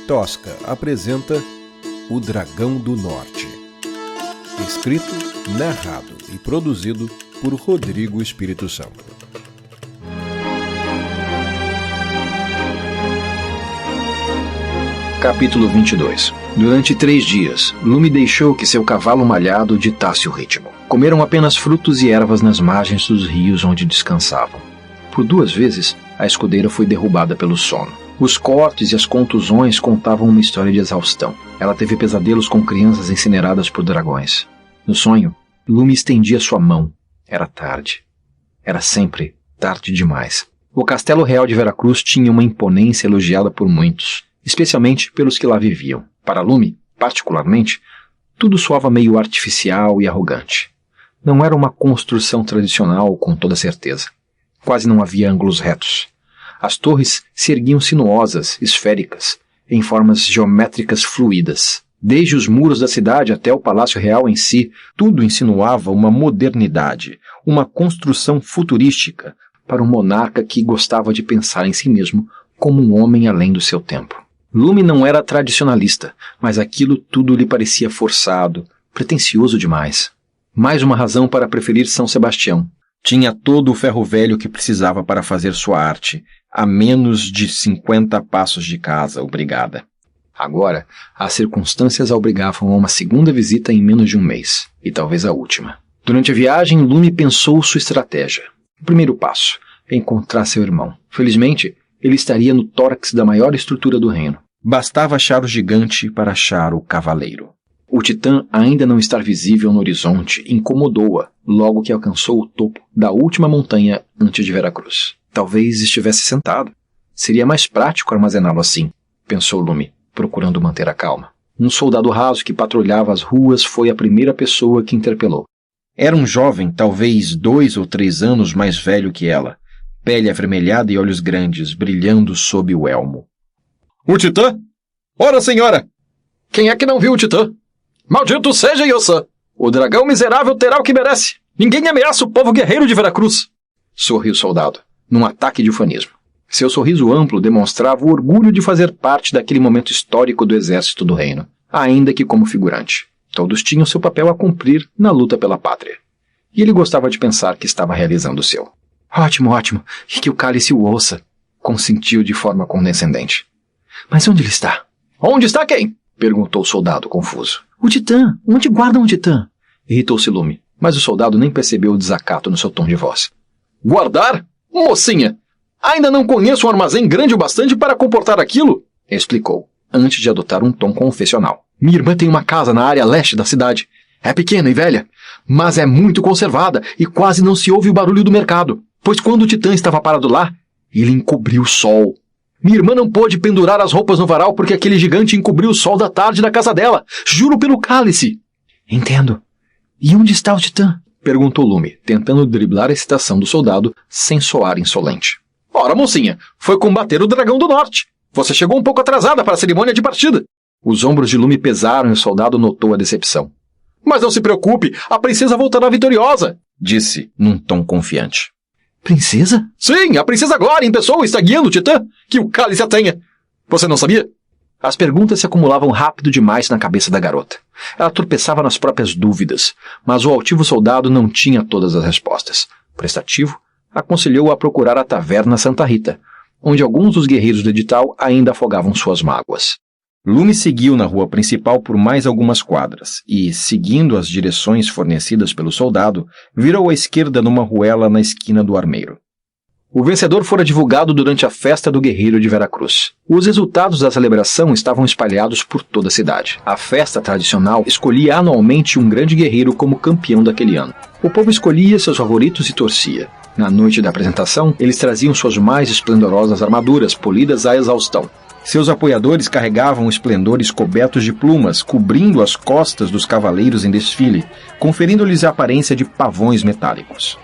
Tosca apresenta O Dragão do Norte. Escrito, narrado e produzido por Rodrigo Espírito Santo. Capítulo 22. Durante 3 dias, Lume deixou que seu cavalo malhado ditasse o ritmo. Comeram apenas frutos e ervas nas margens dos rios onde descansavam. Por 2 vezes, a escudeira foi derrubada pelo sono. Os cortes e as contusões contavam uma história de exaustão. Ela teve pesadelos com crianças incineradas por dragões. No sonho, Lume estendia sua mão. Era tarde. Era sempre tarde demais. O Castelo Real de Veracruz tinha uma imponência elogiada por muitos, especialmente pelos que lá viviam. Para Lume, particularmente, tudo soava meio artificial e arrogante. Não era uma construção tradicional, com toda certeza. Quase não havia ângulos retos. As torres se erguiam sinuosas, esféricas, em formas geométricas fluídas. Desde os muros da cidade até o Palácio Real em si, tudo insinuava uma modernidade, uma construção futurística para um monarca que gostava de pensar em si mesmo como um homem além do seu tempo. Lume não era tradicionalista, mas aquilo tudo lhe parecia forçado, pretensioso demais. Mais uma razão para preferir São Sebastião. Tinha todo o ferro velho que precisava para fazer sua arte, a menos de 50 passos de casa, obrigada. Agora, as circunstâncias a obrigavam a uma segunda visita em menos de 1 mês, e talvez a última. Durante a viagem, Lume pensou sua estratégia. O primeiro passo, encontrar seu irmão. Felizmente, ele estaria no tórax da maior estrutura do reino. Bastava achar o gigante para achar o cavaleiro. O titã ainda não estar visível no horizonte incomodou-a logo que alcançou o topo da última montanha antes de Veracruz. Talvez estivesse sentado. Seria mais prático armazená-lo assim, pensou Lume, procurando manter a calma. Um soldado raso que patrulhava as ruas foi a primeira pessoa que interpelou. Era um jovem, talvez 2 ou 3 anos mais velho que ela, pele avermelhada e olhos grandes, brilhando sob o elmo. O titã? Ora, senhora! Quem é que não viu o titã? Maldito seja Yosan! O dragão miserável terá o que merece! Ninguém ameaça o povo guerreiro de Veracruz! Sorriu o soldado, num ataque de ufanismo. Seu sorriso amplo demonstrava o orgulho de fazer parte daquele momento histórico do exército do reino, ainda que como figurante. Todos tinham seu papel a cumprir na luta pela pátria. E ele gostava de pensar que estava realizando o seu. Ótimo, ótimo, e que o cálice o ouça, consentiu de forma condescendente. Mas onde ele está? Onde está quem? Perguntou o soldado, confuso. O titã! Onde guardam o titã? Irritou-se Lume, mas o soldado nem percebeu o desacato no seu tom de voz. Guardar? Mocinha! Ainda não conheço um armazém grande o bastante para comportar aquilo? Explicou, antes de adotar um tom confessional. Minha irmã tem uma casa na área leste da cidade. É pequena e velha, mas é muito conservada e quase não se ouve o barulho do mercado, pois quando o titã estava parado lá, ele encobriu o sol. Minha irmã não pôde pendurar as roupas no varal porque aquele gigante encobriu o sol da tarde da casa dela. Juro pelo cálice. Entendo. E onde está o titã? Perguntou Lume, tentando driblar a excitação do soldado sem soar insolente. Ora, mocinha, foi combater o dragão do norte. Você chegou um pouco atrasada para a cerimônia de partida. Os ombros de Lume pesaram e o soldado notou a decepção. Mas não se preocupe, a princesa voltará vitoriosa, disse num tom confiante. Princesa? Sim, a princesa Glória em pessoa está guiando o titã, que o cálice a tenha. Você não sabia? As perguntas se acumulavam rápido demais na cabeça da garota. Ela tropeçava nas próprias dúvidas, mas o altivo soldado não tinha todas as respostas. Prestativo, aconselhou-a a procurar a taverna Santa Rita, onde alguns dos guerreiros do edital ainda afogavam suas mágoas. Lume seguiu na rua principal por mais algumas quadras e, seguindo as direções fornecidas pelo soldado, virou à esquerda numa ruela na esquina do armeiro. O vencedor fora divulgado durante a festa do guerreiro de Veracruz. Os resultados da celebração estavam espalhados por toda a cidade. A festa tradicional escolhia anualmente um grande guerreiro como campeão daquele ano. O povo escolhia seus favoritos e torcia. Na noite da apresentação, eles traziam suas mais esplendorosas armaduras, polidas à exaustão. Seus apoiadores carregavam esplendores cobertos de plumas, cobrindo as costas dos cavaleiros em desfile, conferindo-lhes a aparência de pavões metálicos.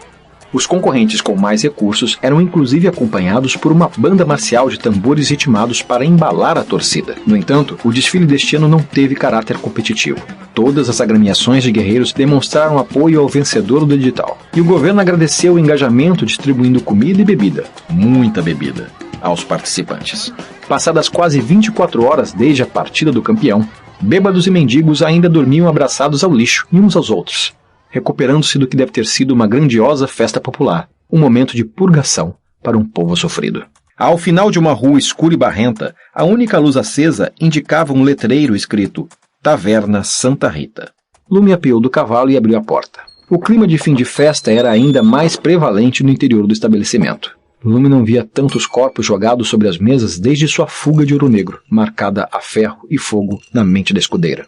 Os concorrentes com mais recursos eram inclusive acompanhados por uma banda marcial de tambores ritmados para embalar a torcida. No entanto, o desfile deste ano não teve caráter competitivo. Todas as agremiações de guerreiros demonstraram apoio ao vencedor do edital. E o governo agradeceu o engajamento distribuindo comida e bebida. Muita bebida. aos participantes. Passadas quase 24 horas desde a partida do campeão, bêbados e mendigos ainda dormiam abraçados ao lixo e uns aos outros, recuperando-se do que deve ter sido uma grandiosa festa popular, um momento de purgação para um povo sofrido. Ao final de uma rua escura e barrenta, a única luz acesa indicava um letreiro escrito Taverna Santa Rita. Lume apeou do cavalo e abriu a porta. O clima de fim de festa era ainda mais prevalente no interior do estabelecimento. Lume não via tantos corpos jogados sobre as mesas desde sua fuga de Ouro Negro, marcada a ferro e fogo na mente da escudeira.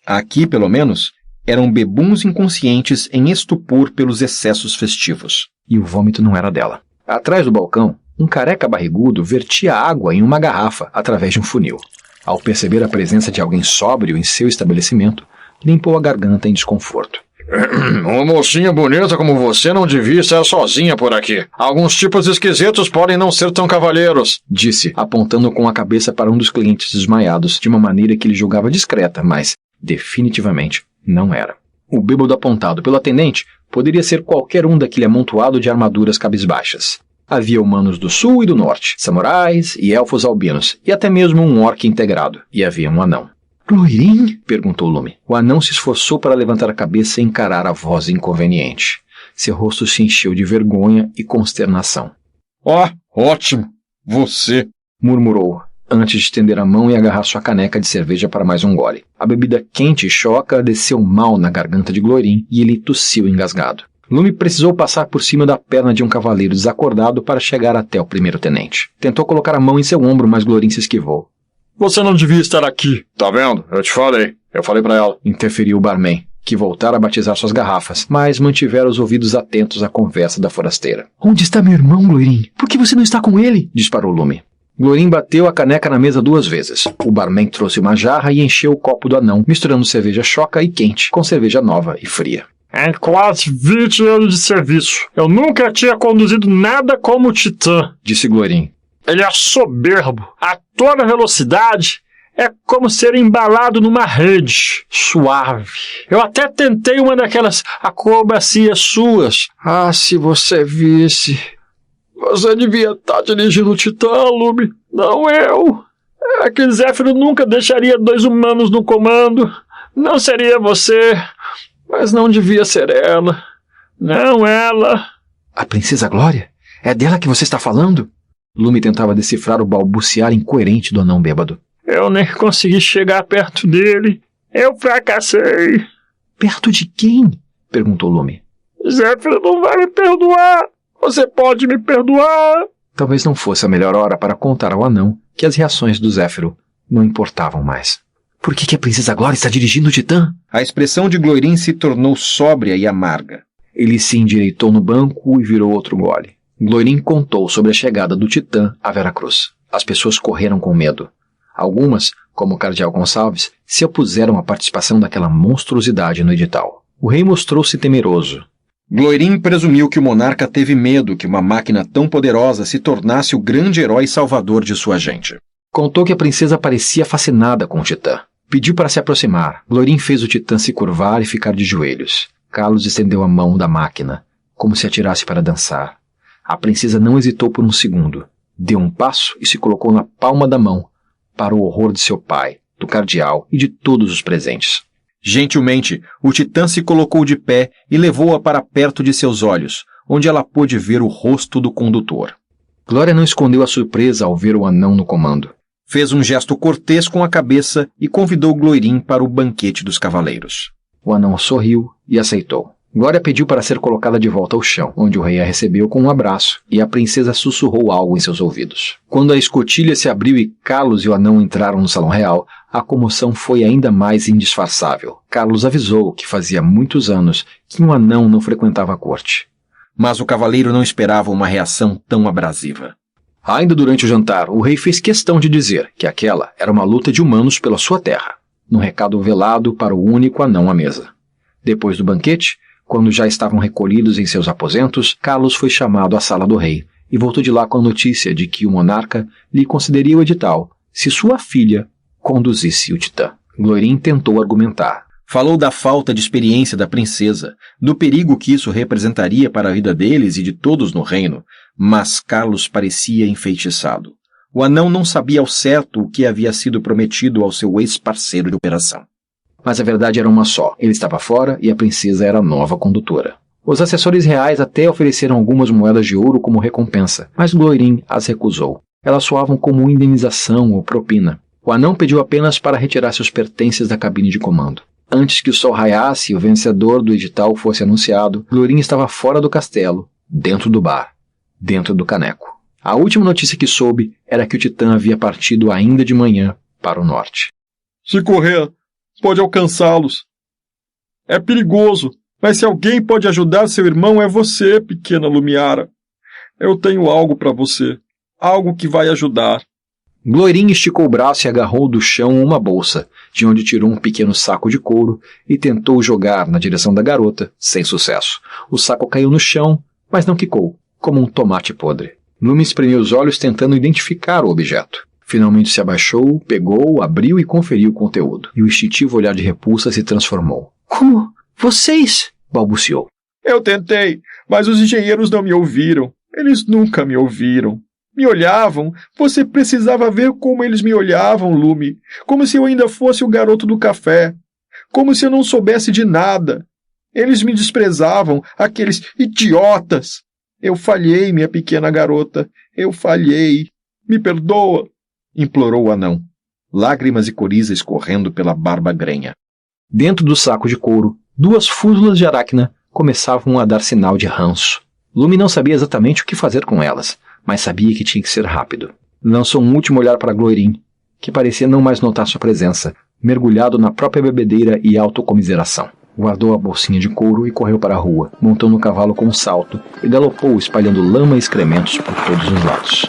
Aqui, pelo menos, eram bebuns inconscientes em estupor pelos excessos festivos. E o vômito não era dela. Atrás do balcão, um careca barrigudo vertia água em uma garrafa através de um funil. Ao perceber a presença de alguém sóbrio em seu estabelecimento, limpou a garganta em desconforto. Uma mocinha bonita como você não devia estar sozinha por aqui. Alguns tipos esquisitos podem não ser tão cavalheiros, disse, apontando com a cabeça para um dos clientes desmaiados, de uma maneira que ele julgava discreta, mas definitivamente não era. O bêbado apontado pelo atendente poderia ser qualquer um daquele amontoado de armaduras cabisbaixas. Havia humanos do sul e do norte, samurais e elfos albinos, e até mesmo um orc integrado, e havia um anão. Gloirin? Perguntou Lume. O anão se esforçou para levantar a cabeça e encarar a voz inconveniente. Seu rosto se encheu de vergonha e consternação. Ótimo! Você! Murmurou, antes de estender a mão e agarrar sua caneca de cerveja para mais um gole. A bebida quente e choca desceu mal na garganta de Gloirin e ele tossiu engasgado. Lume precisou passar por cima da perna de um cavaleiro desacordado para chegar até o primeiro-tenente. Tentou colocar a mão em seu ombro, mas Gloirin se esquivou. Você não devia estar aqui. Tá vendo? Eu te falei. Eu falei pra ela. Interferiu o barman, que voltara a batizar suas garrafas, mas mantivera os ouvidos atentos à conversa da forasteira. Onde está meu irmão, Gloirin? Por que você não está com ele? Disparou Lume. Gloirin bateu a caneca na mesa 2 vezes. O barman trouxe uma jarra e encheu o copo do anão, misturando cerveja choca e quente com cerveja nova e fria. Em quase 20 anos de serviço, eu nunca tinha conduzido nada como o Titã, disse Gloirin. Ele é soberbo, a toda velocidade, é como ser embalado numa rede, suave. Eu até tentei uma daquelas acrobacias suas. Se você visse... Você devia estar dirigindo o Titã, Lume, não eu. É que Zéfiro nunca deixaria 2 humanos no comando. Não seria você, mas não devia ser ela. Não ela. A Princesa Glória? É dela que você está falando? Lume tentava decifrar o balbuciar incoerente do anão bêbado. Eu nem consegui chegar perto dele. Eu fracassei. Perto de quem? Perguntou Lume. Zéfiro não vai me perdoar. Você pode me perdoar? Talvez não fosse a melhor hora para contar ao anão que as reações do Zéfiro não importavam mais. Por que a Princesa Glória está dirigindo o Titã? A expressão de Gloirin se tornou sóbria e amarga. Ele se endireitou no banco e virou outro gole. Gloirin contou sobre a chegada do Titã a Veracruz. As pessoas correram com medo. Algumas, como o cardeal Gonçalves, se opuseram à participação daquela monstruosidade no edital. O rei mostrou-se temeroso. Gloirin presumiu que o monarca teve medo que uma máquina tão poderosa se tornasse o grande herói salvador de sua gente. Contou que a princesa parecia fascinada com o Titã. Pediu para se aproximar. Gloirin fez o Titã se curvar e ficar de joelhos. Carlos estendeu a mão da máquina, como se atirasse para dançar. A princesa não hesitou por um segundo. Deu um passo e se colocou na palma da mão, para o horror de seu pai, do cardeal e de todos os presentes. Gentilmente, o Titã se colocou de pé e levou-a para perto de seus olhos, onde ela pôde ver o rosto do condutor. Glória não escondeu a surpresa ao ver o anão no comando. Fez um gesto cortês com a cabeça e convidou Gloirin para o banquete dos cavaleiros. O anão sorriu e aceitou. Glória pediu para ser colocada de volta ao chão, onde o rei a recebeu com um abraço, e a princesa sussurrou algo em seus ouvidos. Quando a escotilha se abriu e Carlos e o anão entraram no salão real, a comoção foi ainda mais indisfarçável. Carlos avisou que fazia muitos anos que um anão não frequentava a corte. Mas o cavaleiro não esperava uma reação tão abrasiva. Ainda durante o jantar, o rei fez questão de dizer que aquela era uma luta de humanos pela sua terra, num recado velado para o único anão à mesa. Depois do banquete, quando já estavam recolhidos em seus aposentos, Carlos foi chamado à sala do rei e voltou de lá com a notícia de que o monarca lhe concederia o edital se sua filha conduzisse o Titã. Gloirin tentou argumentar. Falou da falta de experiência da princesa, do perigo que isso representaria para a vida deles e de todos no reino, mas Carlos parecia enfeitiçado. O anão não sabia ao certo o que havia sido prometido ao seu ex-parceiro de operação. Mas a verdade era uma só. Ele estava fora e a princesa era a nova condutora. Os assessores reais até ofereceram algumas moedas de ouro como recompensa, mas Gloirin as recusou. Elas soavam como indenização ou propina. O anão pediu apenas para retirar seus pertences da cabine de comando. Antes que o sol raiasse e o vencedor do edital fosse anunciado, Gloirin estava fora do castelo, dentro do bar, dentro do caneco. A última notícia que soube era que o Titã havia partido ainda de manhã para o norte. Se correr, pode alcançá-los. É perigoso, mas se alguém pode ajudar seu irmão é você, pequena Lumiara. Eu tenho algo para você, algo que vai ajudar. Gloirin esticou o braço e agarrou do chão uma bolsa, de onde tirou um pequeno saco de couro e tentou jogar na direção da garota, sem sucesso. O saco caiu no chão, mas não quicou, como um tomate podre. Lume espremeu os olhos tentando identificar o objeto. Finalmente se abaixou, pegou, abriu e conferiu o conteúdo. E o instintivo olhar de repulsa se transformou. Como? Vocês? Balbuciou. Eu tentei, mas os engenheiros não me ouviram. Eles nunca me ouviram. Me olhavam. Você precisava ver como eles me olhavam, Lume. Como se eu ainda fosse o garoto do café. Como se eu não soubesse de nada. Eles me desprezavam, aqueles idiotas. Eu falhei, minha pequena garota. Eu falhei. Me perdoa, implorou o anão, lágrimas e coriza escorrendo pela barba grenha. Dentro do saco de couro, 2 fúzulas de aracna começavam a dar sinal de ranço. Lume não sabia exatamente o que fazer com elas, mas sabia que tinha que ser rápido. Lançou um último olhar para Gloirin, que parecia não mais notar sua presença, mergulhado na própria bebedeira e autocomiseração. Guardou a bolsinha de couro e correu para a rua, montou no cavalo com um salto e galopou espalhando lama e excrementos por todos os lados.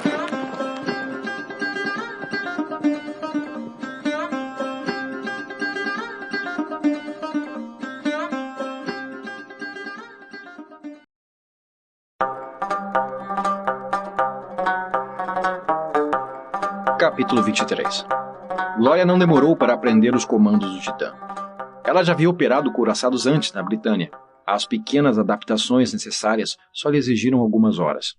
Capítulo 23. Glória não demorou para aprender os comandos do Titã. Ela já havia operado couraçados antes na Britânia. As pequenas adaptações necessárias só lhe exigiram algumas horas.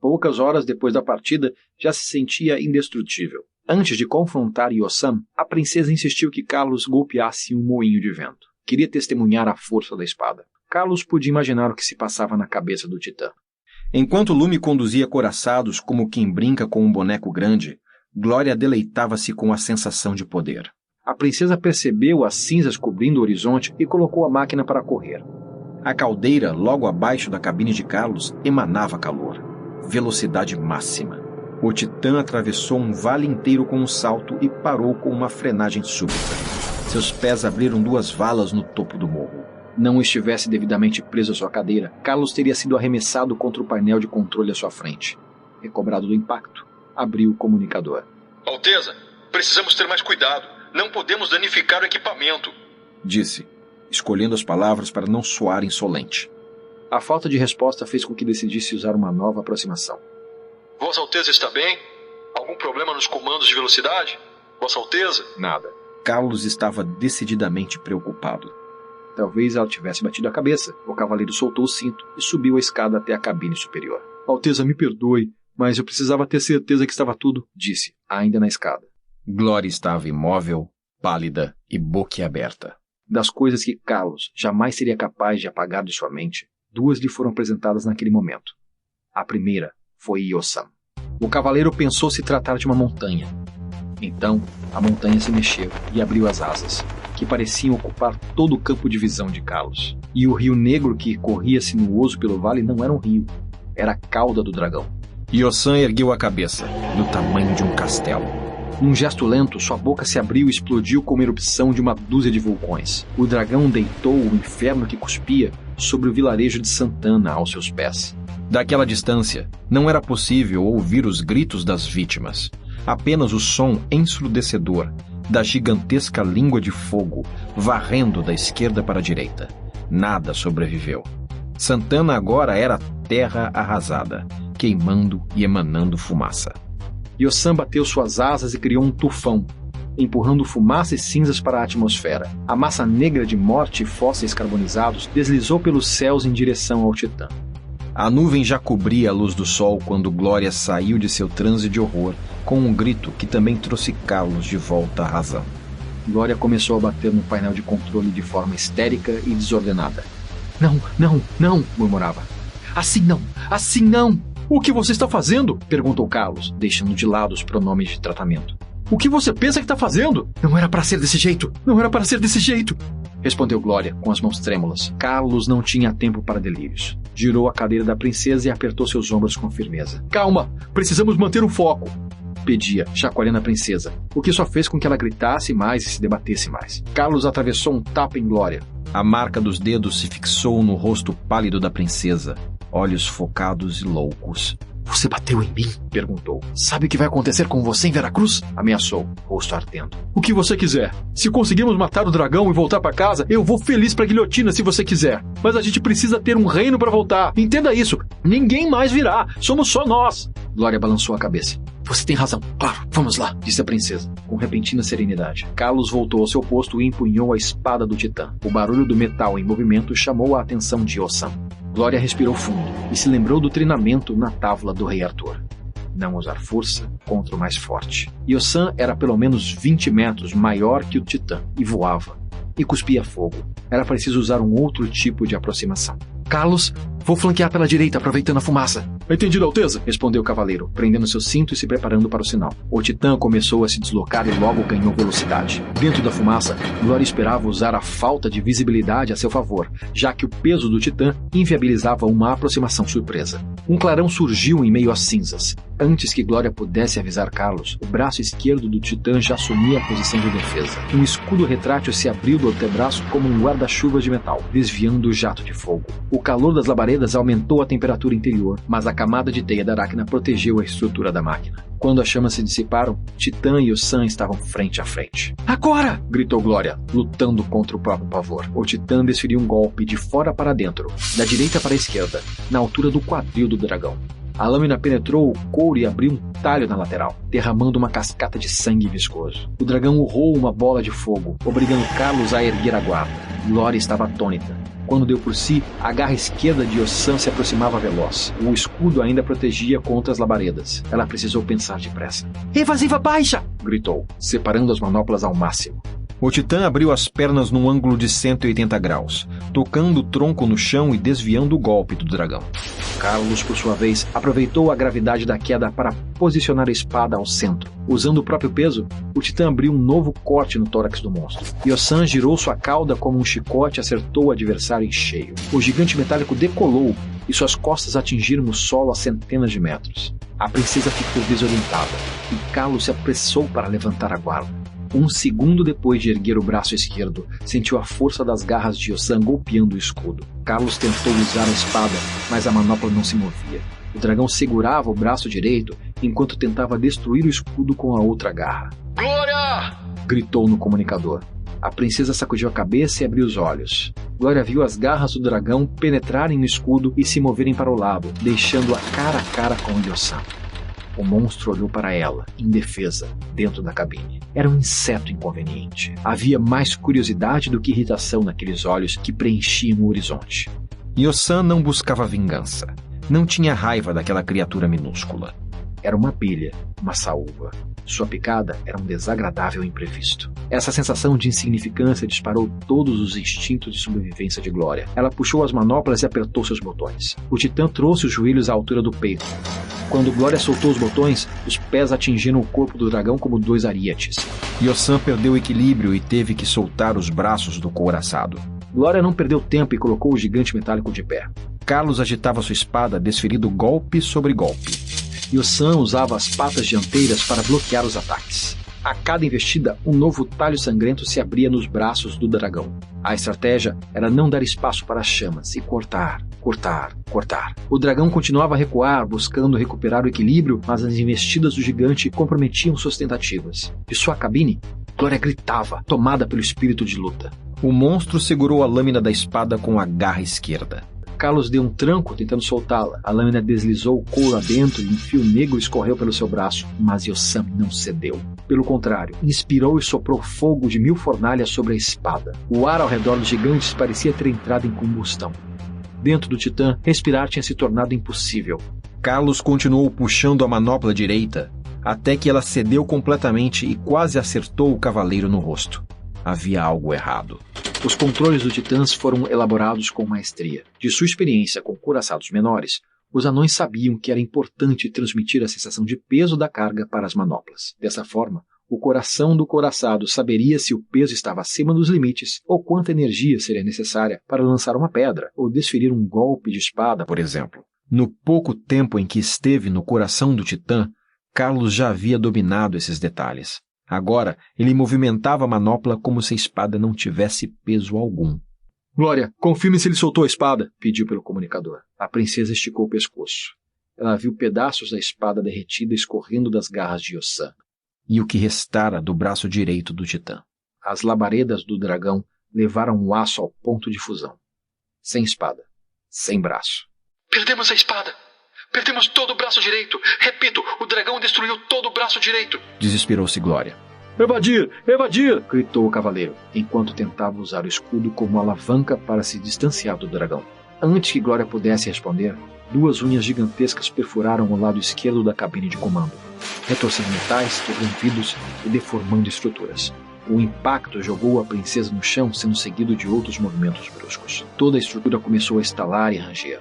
Poucas horas depois da partida, já se sentia indestrutível. Antes de confrontar Yossam, a princesa insistiu que Carlos golpeasse um moinho de vento. Queria testemunhar a força da espada. Carlos podia imaginar o que se passava na cabeça do Titã. Enquanto Lume conduzia couraçados como quem brinca com um boneco grande, Glória deleitava-se com a sensação de poder. A princesa percebeu as cinzas cobrindo o horizonte e colocou a máquina para correr. A caldeira, logo abaixo da cabine de Carlos, emanava calor. Velocidade máxima. O Titã atravessou um vale inteiro com um salto e parou com uma frenagem súbita. Seus pés abriram 2 valas no topo do morro. Não estivesse devidamente preso à sua cadeira, Carlos teria sido arremessado contra o painel de controle à sua frente. Recobrado do impacto, abriu o comunicador. Alteza, precisamos ter mais cuidado. Não podemos danificar o equipamento, disse, escolhendo as palavras para não soar insolente. A falta de resposta fez com que decidisse usar uma nova aproximação. Vossa Alteza está bem? Algum problema nos comandos de velocidade? Vossa Alteza? Nada. Carlos estava decididamente preocupado. Talvez ela tivesse batido a cabeça. O cavaleiro soltou o cinto e subiu a escada até a cabine superior. Alteza, me perdoe, mas eu precisava ter certeza que estava tudo, disse, ainda na escada. Glória estava imóvel, pálida e boquiaberta. Das coisas que Carlos jamais seria capaz de apagar de sua mente, 2 lhe foram apresentadas naquele momento. A primeira foi Yossam. O cavaleiro pensou se tratar de uma montanha. Então, a montanha se mexeu e abriu as asas, que pareciam ocupar todo o campo de visão de Carlos. E o rio negro que corria sinuoso pelo vale não era um rio, era a cauda do dragão. Yossam ergueu a cabeça, do tamanho de um castelo. Num gesto lento, sua boca se abriu e explodiu como a erupção de uma dúzia de vulcões. O dragão deitou o inferno que cuspia sobre o vilarejo de Santana aos seus pés. Daquela distância, não era possível ouvir os gritos das vítimas. Apenas o som ensurdecedor da gigantesca língua de fogo varrendo da esquerda para a direita. Nada sobreviveu. Santana agora era terra arrasada, queimando e emanando fumaça. Yossam bateu suas asas e criou um tufão, empurrando fumaça e cinzas para a atmosfera. A massa negra de morte e fósseis carbonizados deslizou pelos céus em direção ao Titã. A nuvem já cobria a luz do sol quando Glória saiu de seu transe de horror com um grito que também trouxe Carlos de volta à razão. Glória começou a bater no painel de controle de forma histérica e desordenada. Não, não, não, murmurava. Assim não, assim não! O que você está fazendo? Perguntou Carlos, deixando de lado os pronomes de tratamento. O que você pensa que está fazendo? Não era para ser desse jeito! Não era para ser desse jeito! Respondeu Glória, com as mãos trêmulas. Carlos não tinha tempo para delírios. Girou a cadeira da princesa e apertou seus ombros com firmeza. Calma! Precisamos manter o foco! Pedia, chacoalhando a princesa, o que só fez com que ela gritasse mais e se debatesse mais. Carlos atravessou um tapa em Glória. A marca dos dedos se fixou no rosto pálido da princesa, olhos focados e loucos. Você bateu em mim? Perguntou. Sabe o que vai acontecer com você em Veracruz? Ameaçou, rosto ardendo. O que você quiser. Se conseguirmos matar o dragão e voltar para casa, eu vou feliz pra guilhotina se você quiser. Mas a gente precisa ter um reino para voltar. Entenda isso. Ninguém mais virá. Somos só nós. Glória balançou a cabeça. Você tem razão. Claro, vamos lá, disse a princesa, com repentina serenidade. Carlos voltou ao seu posto e empunhou a espada do titã. O barulho do metal em movimento chamou a atenção de Yosan. Glória respirou fundo e se lembrou do treinamento na tábua do rei Arthur. Não usar força contra o mais forte. Yosan era pelo menos 20 metros maior que o titã e voava. E cuspia fogo. Era preciso usar um outro tipo de aproximação. Carlos, vou flanquear pela direita, aproveitando a fumaça. Entendido, Alteza, respondeu o cavaleiro, prendendo seu cinto e se preparando para o sinal. O titã começou a se deslocar e logo ganhou velocidade. Dentro da fumaça, Glória esperava usar a falta de visibilidade a seu favor, já que o peso do titã inviabilizava uma aproximação surpresa. Um clarão surgiu em meio às cinzas. Antes que Glória pudesse avisar Carlos, o braço esquerdo do titã já assumia a posição de defesa. Um escudo retrátil se abriu do antebraço como um guarda-chuva de metal, desviando o jato de fogo. O calor das labaredas aumentou a temperatura interior, mas a camada de teia da aracna protegeu a estrutura da máquina. Quando as chamas se dissiparam, Titã e Yosan estavam frente a frente. Agora! Gritou Glória, lutando contra o próprio pavor. O Titã desferiu um golpe de fora para dentro, da direita para a esquerda, na altura do quadril do dragão. A lâmina penetrou o couro e abriu um talho na lateral, derramando uma cascata de sangue viscoso. O dragão urrou uma bola de fogo, obrigando Carlos a erguer a guarda. Glória estava atônita. Quando deu por si, a garra esquerda de Yosan se aproximava veloz. O escudo ainda protegia contra as labaredas. Ela precisou pensar depressa. Evasiva baixa! Gritou, separando as manoplas ao máximo. O titã abriu as pernas num ângulo de 180 graus, tocando o tronco no chão e desviando o golpe do dragão. Carlos, por sua vez, aproveitou a gravidade da queda para posicionar a espada ao centro. Usando o próprio peso, o titã abriu um novo corte no tórax do monstro. Yosan girou sua cauda como um chicote e acertou o adversário em cheio. O gigante metálico decolou e suas costas atingiram o solo a centenas de metros. A princesa ficou desorientada e Carlos se apressou para levantar a guarda. Um segundo depois de erguer o braço esquerdo, sentiu a força das garras de Yosan golpeando o escudo. Carlos tentou usar a espada, mas a manopla não se movia. O dragão segurava o braço direito, enquanto tentava destruir o escudo com a outra garra. Glória! Gritou no comunicador. A princesa sacudiu a cabeça e abriu os olhos. Glória viu as garras do dragão penetrarem no escudo e se moverem para o lado, deixando-a cara a cara com o Yosan. O monstro olhou para ela, indefesa, dentro da cabine. Era um inseto inconveniente. Havia mais curiosidade do que irritação naqueles olhos que preenchiam o horizonte. Yosan não buscava vingança. Não tinha raiva daquela criatura minúscula. Era uma abelha, uma saúva. Sua picada era um desagradável imprevisto. Essa sensação de insignificância disparou todos os instintos de sobrevivência de Glória. Ela puxou as manoplas e apertou seus botões. O titã trouxe os joelhos à altura do peito. Quando Glória soltou os botões, os pés atingiram o corpo do dragão como dois ariete. Yosan perdeu o equilíbrio e teve que soltar os braços do couraçado. Glória não perdeu tempo e colocou o gigante metálico de pé. Carlos agitava sua espada, desferindo golpe sobre golpe. Yosan usava as patas dianteiras para bloquear os ataques. A cada investida, um novo talho sangrento se abria nos braços do dragão. A estratégia era não dar espaço para as chamas e cortar. O dragão continuava a recuar, buscando recuperar o equilíbrio, mas as investidas do gigante comprometiam suas tentativas. De sua cabine, Glória gritava, tomada pelo espírito de luta. O monstro segurou a lâmina da espada com a garra esquerda. Carlos deu um tranco tentando soltá-la. A lâmina deslizou o couro adentro e um fio negro escorreu pelo seu braço, mas Yosan não cedeu. Pelo contrário, inspirou e soprou fogo de 1000 fornalhas sobre a espada. O ar ao redor dos gigantes parecia ter entrado em combustão. Dentro do Titã, respirar tinha se tornado impossível. Carlos continuou puxando a manopla direita, até que ela cedeu completamente e quase acertou o cavaleiro no rosto. Havia algo errado. Os controles do Titãs foram elaborados com maestria. De sua experiência com couraçados menores, os anões sabiam que era importante transmitir a sensação de peso da carga para as manoplas. Dessa forma, o coração do couraçado saberia se o peso estava acima dos limites ou quanta energia seria necessária para lançar uma pedra ou desferir um golpe de espada, por exemplo. No pouco tempo em que esteve no coração do Titã, Carlos já havia dominado esses detalhes. Agora, ele movimentava a manopla como se a espada não tivesse peso algum. Glória, confirme se ele soltou a espada, pediu pelo comunicador. A princesa esticou o pescoço. Ela viu pedaços da espada derretida escorrendo das garras de Yosan. E o que restara do braço direito do Titã. As labaredas do dragão levaram o aço ao ponto de fusão. Sem espada, sem braço. Perdemos a espada! Perdemos todo o braço direito! Repito, o dragão destruiu todo o braço direito! Desesperou-se Glória. Evadir! Evadir! Gritou o cavaleiro, enquanto tentava usar o escudo como alavanca para se distanciar do dragão. Antes que Glória pudesse responder, 2 unhas gigantescas perfuraram o lado esquerdo da cabine de comando, retorcendo metais, quebrando vidros e deformando estruturas. O impacto jogou a princesa no chão, sendo seguido de outros movimentos bruscos. Toda a estrutura começou a estalar e ranger.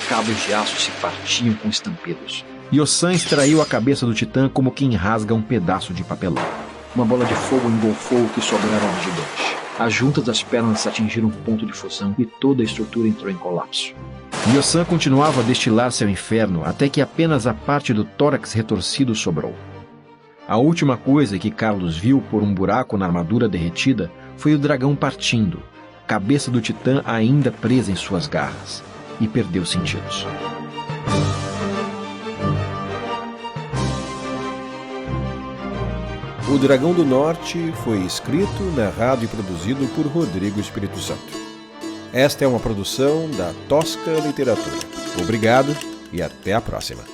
Cabos de aço se partiam com estampidos. Yosan extraiu a cabeça do Titã como quem rasga um pedaço de papelão. Uma bola de fogo engolfou o que sobrara do gigante. As juntas das pernas atingiram um ponto de fusão e toda a estrutura entrou em colapso. Yosan continuava a destilar seu inferno até que apenas a parte do tórax retorcido sobrou. A última coisa que Carlos viu por um buraco na armadura derretida foi o dragão partindo, cabeça do Titã ainda presa em suas garras, e perdeu os sentidos. O Dragão do Norte foi escrito, narrado e produzido por Rodrigo Espírito Santo. Esta é uma produção da Tosca Literatura. Obrigado e até a próxima.